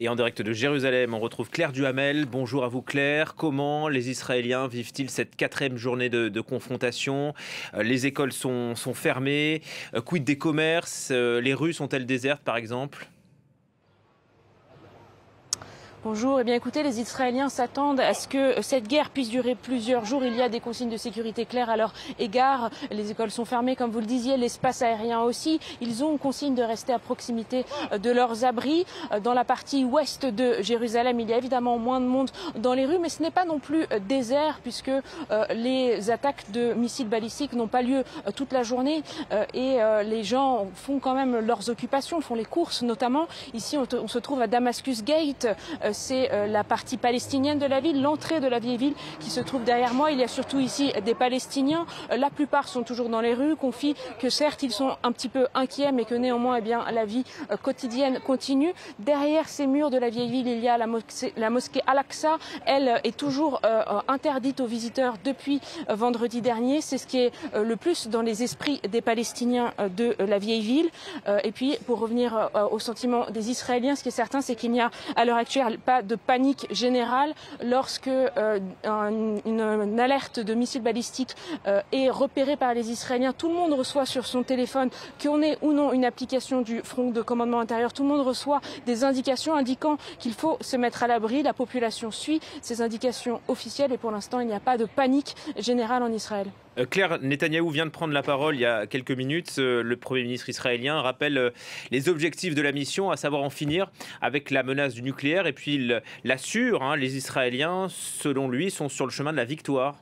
Et en direct de Jérusalem, on retrouve Claire Duhamel. Bonjour à vous Claire. Comment les Israéliens vivent-ils cette 4e journée de confrontation? Les écoles sont fermées. Quid des commerces? Les rues sont-elles désertes par exemple? Bonjour, eh bien écoutez, les Israéliens s'attendent à ce que cette guerre puisse durer plusieurs jours. Il y a des consignes de sécurité claires à leur égard. Les écoles sont fermées, comme vous le disiez, l'espace aérien aussi. Ils ont consigne de rester à proximité de leurs abris. Dans la partie ouest de Jérusalem, il y a évidemment moins de monde dans les rues, mais ce n'est pas non plus désert puisque les attaques de missiles balistiques n'ont pas lieu toute la journée et les gens font quand même leurs occupations, font les courses notamment. Ici, on se trouve à Damascus Gate. C'est la partie palestinienne de la ville, l'entrée de la vieille ville qui se trouve derrière moi. Il y a surtout ici des Palestiniens. La plupart sont toujours dans les rues, confient que certes ils sont un petit peu inquiets, mais que néanmoins la vie quotidienne continue. Derrière ces murs de la vieille ville, il y a la mosquée Al-Aqsa. Elle est toujours interdite aux visiteurs depuis vendredi dernier. C'est ce qui est le plus dans les esprits des Palestiniens de la vieille ville. Et puis pour revenir au sentiment des Israéliens, ce qui est certain, c'est qu'il n'y a à l'heure actuelle pas de panique générale lorsque une alerte de missiles balistiques est repérée par les Israéliens. Tout le monde reçoit sur son téléphone, qu'on ait ou non une application du front de commandement intérieur, tout le monde reçoit des indications indiquant qu'il faut se mettre à l'abri. La population suit ces indications officielles et pour l'instant, il n'y a pas de panique générale en Israël. Claire, Netanyahou vient de prendre la parole il y a quelques minutes. Le Premier ministre israélien rappelle les objectifs de la mission, à savoir en finir avec la menace du nucléaire. Et puis il l'assure, les Israéliens, selon lui, sont sur le chemin de la victoire.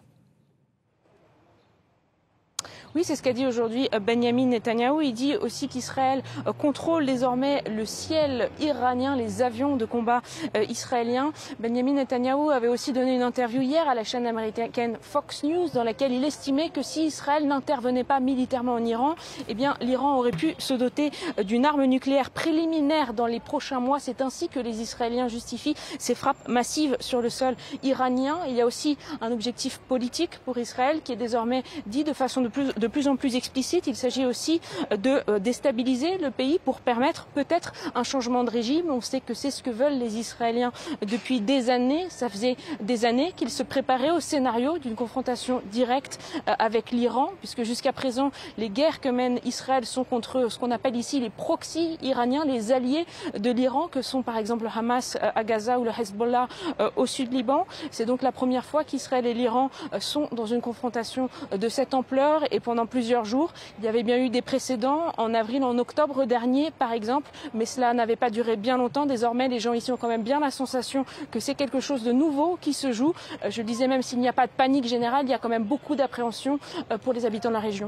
Oui, c'est ce qu'a dit aujourd'hui Benjamin Netanyahou. Il dit aussi qu'Israël contrôle désormais le ciel iranien, les avions de combat israéliens. Benjamin Netanyahou avait aussi donné une interview hier à la chaîne américaine Fox News dans laquelle il estimait que si Israël n'intervenait pas militairement en Iran, eh bien l'Iran aurait pu se doter d'une arme nucléaire préliminaire dans les prochains mois. C'est ainsi que les Israéliens justifient ces frappes massives sur le sol iranien. Il y a aussi un objectif politique pour Israël qui est désormais dit de façon de plus en plus explicite. Il s'agit aussi de déstabiliser le pays pour permettre peut-être un changement de régime. On sait que c'est ce que veulent les Israéliens depuis des années. Ça faisait des années qu'ils se préparaient au scénario d'une confrontation directe avec l'Iran, puisque jusqu'à présent, les guerres que mène Israël sont contre ce qu'on appelle ici les proxys iraniens, les alliés de l'Iran, que sont par exemple le Hamas à Gaza ou le Hezbollah au sud Liban. C'est donc la première fois qu'Israël et l'Iran sont dans une confrontation de cette ampleur et pendant plusieurs jours. Il y avait bien eu des précédents en avril, en octobre dernier par exemple, mais cela n'avait pas duré bien longtemps. Désormais, les gens ici ont quand même bien la sensation que c'est quelque chose de nouveau qui se joue. Je disais même s'il n'y a pas de panique générale, il y a quand même beaucoup d'appréhension pour les habitants de la région.